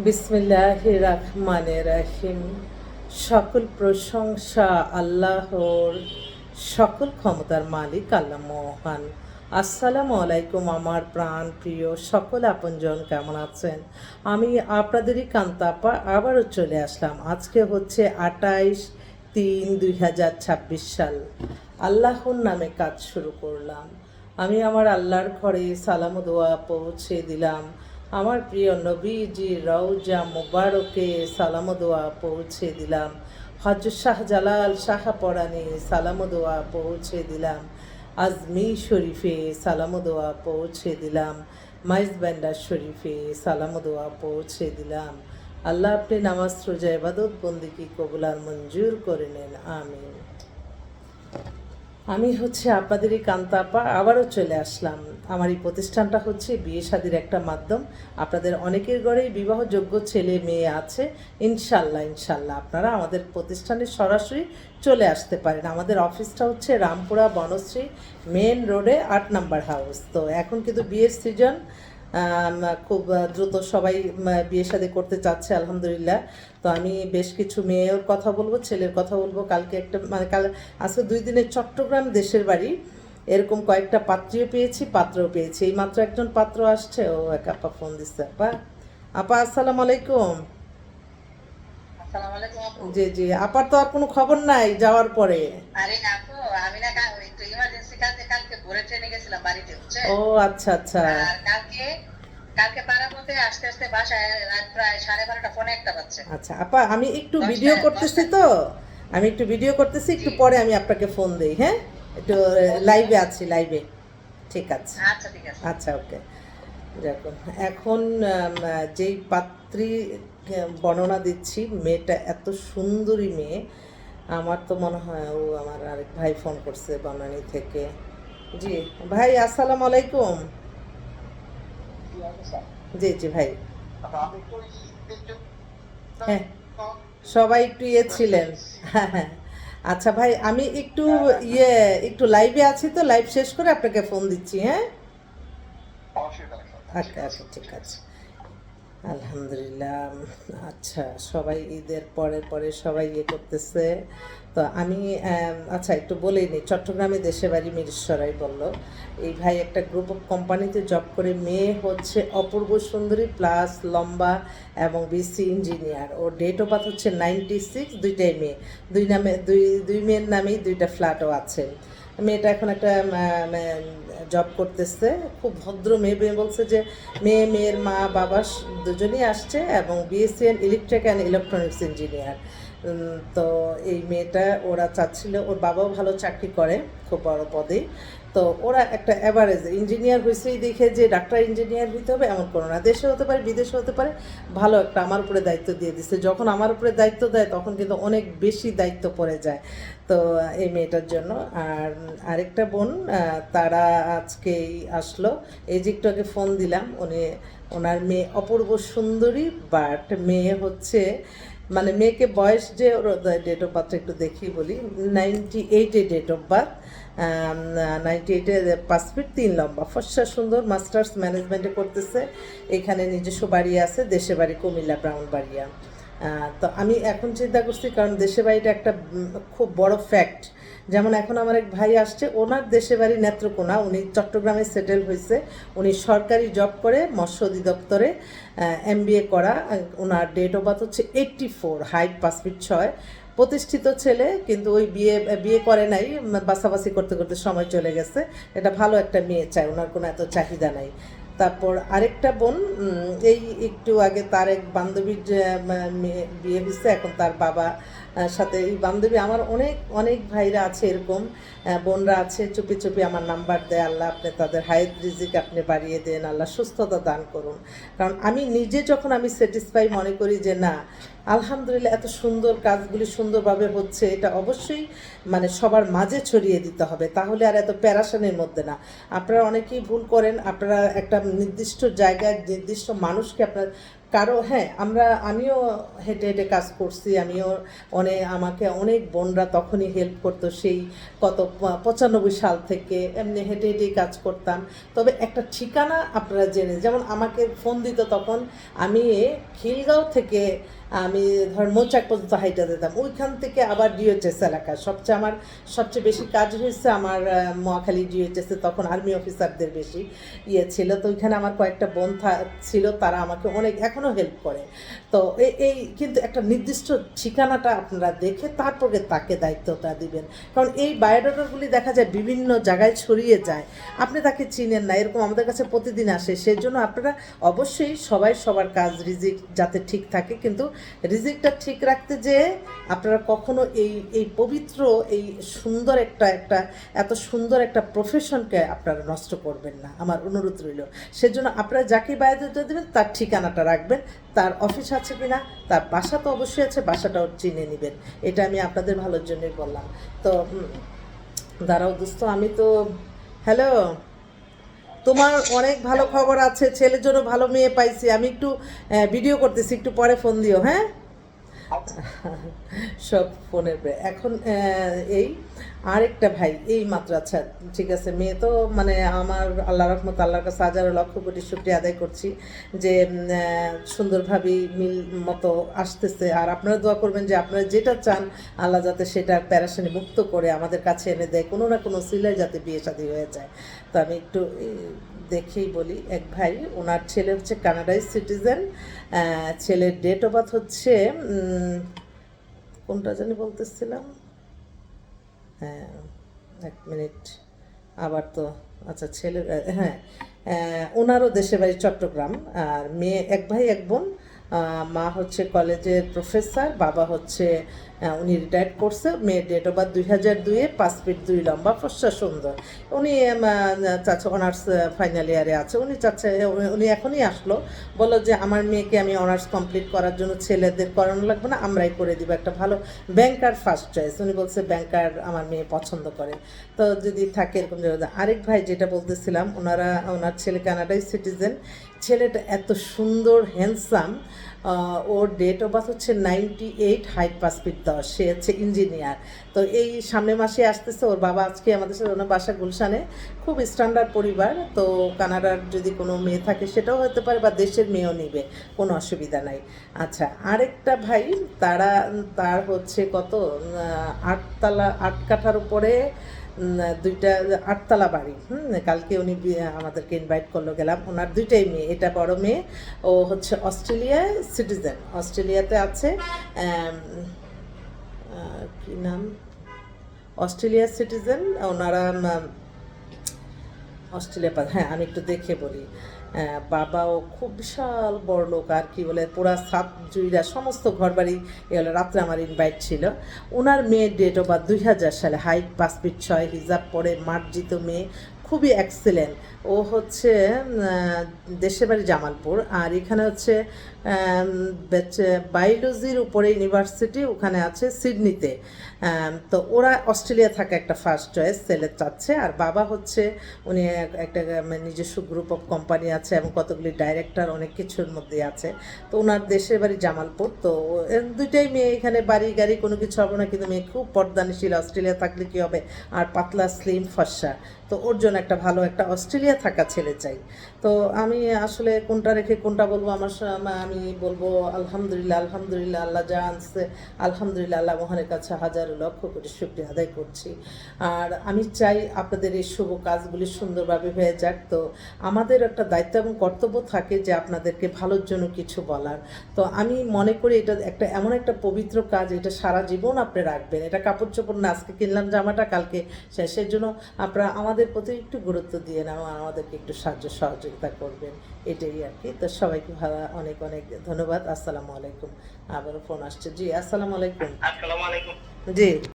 বিসমিল্লাহির রহমানির রহিম। সকল প্রশংসা আল্লাহর, সকল ক্ষমতার মালিক আল্লাহ মহান। আসসালামু আলাইকুম আমার প্রাণ প্রিয় সকল আপনজন, কেমন আছেন? আমি আপনাদেরই কান্তাপা আবারও চলে আসলাম। আজকে হচ্ছে 28/3/2026 সাল। আল্লাহর নামে কাজ শুরু করলাম। আমি আমার আল্লাহর ঘরে সালাম ও দোয়া পৌঁছে দিলাম। আমার প্রিয় নবীজি রওজা মুবারকে সালাম ও দোয়া পৌঁছে দিলাম। হযরত শাহজালাল শাহপরাণে সালাম ও দোয়া পৌঁছে দিলাম। আজমি শরীফে সালাম ও দোয়া পৌঁছে দিলাম। মাইজবান্ডার শরীফে সালাম ও দোয়া পৌঁছে দিলাম। আল্লাহ আপনি নামাজ রোজা ইবাদত বন্দিগি কবুল আর মঞ্জুর করে নেন, আমিন। আমি হচ্ছে আপনাদেরই কান্তাপা আবারও চলে আসলাম। আমার এই প্রতিষ্ঠানটা হচ্ছে বিয়ে শাদির একটা মাধ্যম। আপনাদের অনেকের ঘরেই বিবাহযোগ্য ছেলে মেয়ে আছে। ইনশাল্লাহ ইনশাল্লাহ আপনারা আমাদের প্রতিষ্ঠানে সরাসরি চলে আসতে পারেন। আমাদের অফিসটা হচ্ছে রামপুরা বনশ্রী মেন রোডে 8 নম্বর হাউস। তো এখন কিন্তু বিয়ের সিজন, খুব দ্রুত সবাই বিয়ে শাদী করতে চাচ্ছে আলহামদুলিল্লাহ। তো আমি বেশ কিছু মেয়ের কথা বলবো, ছেলের কথা বলবো। কালকে একটা কাল আজকে 2 দিনের চট্টগ্রাম দেশের বাড়ি, এরকম কয়েকটা পাত্রীও পেয়েছি, পাত্রও পেয়েছি। এই মাত্র একজন পাত্র আসছে, ও এক আপা ফোন দিচ্ছে। আপা, আপা আসসালামু আলাইকুম। জি জি, আপার তো আর কোনো খবর নাই যাওয়ার পরে। আরে আপু, আমি না একটু ইমার্জেন্সি কাজে কালকে ভোরে ট্রেনে গেছিলাম বাড়িতে, বুঝছে? ও আচ্ছা আচ্ছা। আর কালকে কালকে পাড়া বলতে আসতে আসতে বাসায় রাত প্রায় 12:30 ফোনে একটা বাজছে। আচ্ছা আপা, আমি একটু ভিডিও 10টা করতেছি 10টা। তো, আমি একটু ভিডিও করতেছি, জি। একটু পরে আমি আপনাকে ফোন দিই, হ্যাঁ? একটু ওকে লাইভে ওকে। আছি, লাইভে। ঠিক আছে। আচ্ছা ঠিক আছে। আচ্ছা ওকে। দেখুন, এখন যেই পাত্রী বর্ণনা দিচ্ছি, মেয়েটা এত সুন্দরী মেয়ে। আমার তো মনে হয় ও আমার আরেক ভাই ফোন করছে বনানী থেকে। জি ভাই, আসসালামু আলাইকুম। জি জি ভাই। হ্যাঁ, সবাই একটু ইয়ে ছিলেন। হ্যাঁ হ্যাঁ। আচ্ছা ভাই, আমি একটু ইয়ে একটু লাইভে আছি, তো লাইভ শেষ করে আপনাকে ফোন দিচ্ছি, হ্যাঁ? আচ্ছা আচ্ছা ঠিক আছে। আলহামদুলিল্লাহ। আচ্ছা, সবাই ঈদের পরে পরে সবাই ইয়ে করতেছে। তো আমি আচ্ছা একটু বলেই নিই, চট্টগ্রামে দেশে বাড়ি মিরসরাই বলল। এই ভাই একটা গ্রুপ অফ কোম্পানিতে জব করে। মেয়ে হচ্ছে অপূর্ব সুন্দরী প্লাস লম্বা এবং বিসি ইঞ্জিনিয়ার। ওর ডেট অফ বার্থ হচ্ছে 96। দুইটাই মেয়ে, দুই নামে দুই দুই মেয়ের নামেই দুইটা ফ্ল্যাটও আছে। মেয়েটা এখন একটা জব করতেছে, খুব ভদ্র মেয়ে। মেয়ে বলছে যে মেয়ের মা বাবা দুজনেই আসছে এবং BSc in electric and electronics engineer. তো এই মেয়েটা ওরা চাচ্ছিল, ওর বাবাও ভালো চাকরি করে, খুব বড় পদে। তো ওরা একটা অ্যাভারেজ ইঞ্জিনিয়ার হয়েছেই দেখে যে ডাক্তার ইঞ্জিনিয়ার হইতে হবে এমন কোনো না, দেশে হতে পারে বিদেশে হতে পারে। ভালো একটা আমার উপরে দায়িত্ব দিয়ে দিচ্ছে। যখন আমার উপরে দায়িত্ব দেয় তখন কিন্তু অনেক বেশি দায়িত্ব পড়ে যায়। তো এই মেয়েটার জন্য। আর আরেকটা বোন, তারা আজকেই আসলো। এই যে একটু আগে ফোন দিলাম, ওনার মেয়ে অপূর্ব সুন্দরী, বাট মেয়ে হচ্ছে মেয়েকে বয়স যে, ওর ডেট অফ বার্থটা একটু দেখি বলি। 98-এ ডেট অফ বার্থ। 98-এ 5 ফিট 3 লম্বা, ফর্সা সুন্দর, মাস্টার্স ম্যানেজমেন্টে করতেছে। এখানে নিজস্ব বাড়ি আছে, দেশে বাড়ি কুমিল্লা ব্রাহ্মণবাড়িয়া। তো আমি এখন চিন্তা করছি, কারণ দেশে বাড়িটা একটা খুব বড় ফ্যাক্ট। যেমন এখন আমার এক ভাই আসছে, ওনার দেশে বাড়ি নেত্রকোনা, উনি চট্টগ্রামে সেটেল হয়েছে। উনি সরকারি জব করে মৎস্য অধিদপ্তরে, এমবিএ করা। ওনার ডেট অফ বার্থ হচ্ছে 84, হাইট 5 ফিট 6। প্রতিষ্ঠিত ছেলে, কিন্তু ওই বিয়ে বিয়ে করে নাই, বাছাবাছি করতে করতে সময় চলে গেছে। এটা ভালো একটা মেয়ে চায়, ওনার কোনো এত চাহিদা নাই। তারপর আরেকটা বোন, এই একটু আগে তার এক বান্ধবীর মেয়ে বিয়ে হয়েছে, এখন তার বাবা সাথে। এই বান্ধবী আমার অনেক অনেক ভাইরা আছে এরকম, বোনরা আছে, চুপি চুপি আমার নাম্বার দেয়। আল্লাহ আপনি তাদের হায়াত রিজিক আপনি বাড়িয়ে দেন, আল্লাহ সুস্থতা দান করুন। কারণ আমি নিজে যখন আমি স্যাটিসফাই মনে করি যে না আলহামদুলিল্লাহ এত সুন্দর কাজগুলি সুন্দরভাবে হচ্ছে, এটা অবশ্যই সবার মাঝে ছড়িয়ে দিতে হবে, তাহলে আর এত প্যারাশানের মধ্যে না। আপনারা অনেকেই ভুল করেন, আপনারা একটা নির্দিষ্ট জায়গায় নির্দিষ্ট মানুষকে আপনার হ্যাঁ আমিও হেঁটে হেঁটে কাজ করছি, আমিও আমাকে অনেক বোনরা তখনই হেল্প করতো, সেই কত 95 সাল থেকে এমনি হেঁটে হেঁটেই কাজ করতাম। তবে একটা ঠিকানা আপনারা জেনে, যেমন আমাকে ফোন দিত তখন, আমি খিলগাঁও থেকে আমি ধর মৌচাক পর্যন্ত হাইটা দিতাম, ওইখান থেকে আবার ডিওএইচএস এলাকায় আমার সবচেয়ে বেশি কাজ হয়েছে আমার মহাখালী ডিওএইচএসে, তখন আর্মি অফিসারদের বেশি ছিল। তো ওইখানে আমার কয়েকটা বোন ছিল, তারা আমাকে অনেক এখনও হেল্প করে। তো এই কিন্তু একটা নির্দিষ্ট ঠিকানাটা আপনারা দেখে তারপরে তাকে দায়িত্বটা দিবেন, কারণ এই বায়োডাটাগুলি দেখা যায় বিভিন্ন জায়গায় ছড়িয়ে যায়, আপনি তাকে চিনেন না, এরকম আমাদের কাছে প্রতিদিন আসে। সেই জন্য আপনারা অবশ্যই সবাই সবার কাজ রিজিক যাতে ঠিক থাকে, কিন্তু রিজিকটা ঠিক রাখতে যে আপনারা কখনো এই পবিত্র এই সুন্দর একটা এত সুন্দর একটা প্রফেশনকে আপনারা নষ্ট করবেন না, আমার অনুরোধ রইল। সেজন্য আপনারা যাকে বায়োডাটা দেবেন তার ঠিকানাটা রাখবেন, তার অফিস আছে কিনা, তার বাসা তো অবশ্যই আছে, বাসাটাও চিনে নেবেন। এটা আমি আপনাদের ভালোর জন্যই বললাম। তো দাঁড়াও দোস্ত, আমি তো হ্যালো, তোমার অনেক ভালো খবর আছে, ছেলের জন্য ভালো মেয়ে পাইছি, আমি একটু ভিডিও করতেছি, একটু পরে ফোন দিও, হ্যাঁ? সব ফোনের এখন এই আরেকটা ভাই এই মাত্র, আচ্ছা ঠিক আছে, মেয়ে তো মানে আমার আল্লাহ রহমত, আল্লাহর কাছে হাজারো লক্ষ কোটি শুকরিয়া আদায় করছি যে সুন্দরভাবে মিল মতো আসতেছে। আর আপনারা দোয়া করবেন যে আপনারা যেটা চান আল্লাহ যাতে সেটা প্যারাশানি মুক্ত করে আমাদের কাছে এনে দেয়, কোনো না কোনো সিলায় যাতে বিয়ে শাদী হয়ে যায়। তো আমি একটু দেখেই বলি, এক ভাই, ওনার ছেলে হচ্ছে কানাডায় সিটিজেন, ছেলের ডেট অফ বার্থ হচ্ছে কোনটা জানি বলতেছিলাম, হ্যাঁ এক মিনিট, আবার তো আচ্ছা ছেলের হ্যাঁ, ওনারও দেশের বাড়ি চট্টগ্রাম, আর মেয়ে এক ভাই এক বোন, মা হচ্ছে কলেজের প্রফেসর, বাবা হচ্ছে উনি রিটায়ার্ড করছে, মেয়ের ডেট অফ বার্থ 2002, 5 ফিট 2 লম্বা, ফর্সা সুন্দর। উনি চাচ্ছে অনার্স ফাইনাল ইয়ারে আছে, উনি চাচ্ছে উনি এখনই আসলো, বললো যে আমার মেয়েকে আমি অনার্স কমপ্লিট করার জন্য ছেলেদের করানো লাগবে না, আমরাই করে দিব, একটা ভালো ব্যাংকার ফার্স্ট চয়েস, উনি বলছে ব্যাংকার আমার মেয়ে পছন্দ করে। তো যদি থাকে এরকম জায়গা। আরেক ভাই যেটা বলতেছিলাম, ওনার ছেলে কানাডায় সিটিজেন, ছেলেটা এত সুন্দর হ্যান্ডসাম, ওর ডেট অফ বার্থ হচ্ছে 98, হাইট 5 ফিট 10, সে হচ্ছে ইঞ্জিনিয়ার। তো এই সামনের মাসে আসতেছে, ওর বাবা আজকে আমাদের সাথে, ওনার বাসা গুলশানে, খুব স্ট্যান্ডার্ড পরিবার। তো কানাডার যদি কোনো মেয়ে থাকে সেটাও হতে পারে, বা দেশের মেয়েও নিবে, কোনো অসুবিধা নাই। আচ্ছা আরেকটা ভাই, তার হচ্ছে কত 8 কাঠার উপরে দুইটা 8তলা বাড়ি, কালকে উনি আমাদেরকে ইনভাইট করলো, গেলাম। ওনার দুইটাই মেয়ে, এটা বড় মেয়ে, ও হচ্ছে অস্ট্রেলিয়ায় সিটিজেন, অস্ট্রেলিয়াতে আছে, কি নাম, অস্ট্রেলিয়ার সিটিজেন ওনারা, অস্ট্রেলিয়া, হ্যাঁ আমি একটু দেখে বলি, বাবাও খুব বিশাল বড় লোক, আর কি বলে পুরা সাত জুইরা সমস্ত ঘর বাড়ি, এগুলো রাত্রে আমার ইনভাইট ছিল। ওনার মেয়ের ডেট অফ বার্থ 2000 সালে, হাইট 5 ফিট 6, হিজাব পরে, মার্জিত মেয়ে, খুবই এক্সেলেন্ট। ও হচ্ছে দেশের বাড়ি জামালপুর, আর এখানে হচ্ছে বায়োলজির উপরে ইউনিভার্সিটি ওখানে আছে সিডনিতে। তো ওরা অস্ট্রেলিয়া থাকা একটা ফার্স্ট চয়েস, ছেলে চাচ্ছে। আর বাবা হচ্ছে উনি একটা নিজস্ব গ্রুপ অফ কোম্পানি আছে এবং কতগুলি ডাইরেক্টর, অনেক কিছুর মধ্যে আছে। তো ওনার দেশের বাড়ি জামালপুর। তো দুইটাই মেয়ে, এখানে বাড়ি গাড়ি কোনো কিছু হবে না, কিন্তু মেয়ে খুব পর্দানিশীল, অস্ট্রেলিয়া থাকলে কী হবে, আর পাতলা স্লিম ফর্সা। তো ওর জন্য একটা ভালো একটা অস্ট্রেলিয়া থাকা ছেলে চাই। তো আমি আসলে কোনটা রেখে কোনটা বলবো, আমি বলবো আলহামদুলিল্লাহ, আলহামদুলিল্লাহ, আল্লাহ যা আনছে আলহামদুলিল্লাহ, আল্লাহ মহানের কাছে হাজারো লক্ষ কোটি শুকরিয়া আদায় করছি। আর আমি চাই আপনাদের এই শুভ কাজগুলি সুন্দরভাবে হয়ে যাক। তো আমাদের একটা দায়িত্ব এবং কর্তব্য থাকে যে আপনাদেরকে ভালোর জন্য কিছু বলার। তো আমি মনে করি এটা এমন একটা পবিত্র কাজ, এটা সারা জীবন আপনি রাখবেন। এটা কাপড় চোপড় না, আজকে কিনলাম জামাটা কালকে শেষের জন্য আপনারা আমাদের প্রতি একটু গুরুত্ব দিয়ে না, আমাদেরকে একটু সাহায্য সহযোগিতা করবেন, এটাই আর কি। তো সবাইকে ভালো অনেক অনেক ধন্যবাদ। আসসালামু আলাইকুম। আবারও ফোন আসছে, জি আসসালামু আলাইকুম। আসসালামু আলাইকুম। জি।